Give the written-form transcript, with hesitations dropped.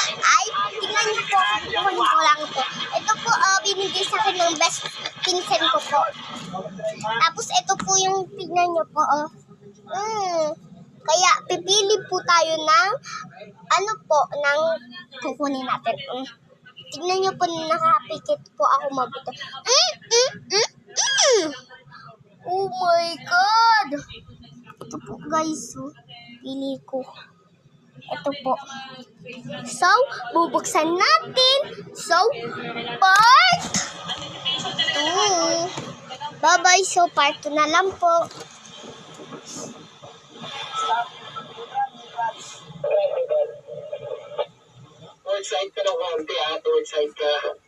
Ay, tingnan niyo po, kukunin ko lang po. Ito po, binigay sa akin ng best pinsan ko po. Tapos ito po yung, tingnan niyo po, Kaya, pipili po tayo ng, ng kukunin natin. Tingnan niyo po, nakapikit po ako mabuto. Oh my God! Ito po guys, pili ko. Ito po. So, bubuksan natin. So, part 2. Bye-bye. So, part 2 na lang po. Excited ka ng konti, Excited ka.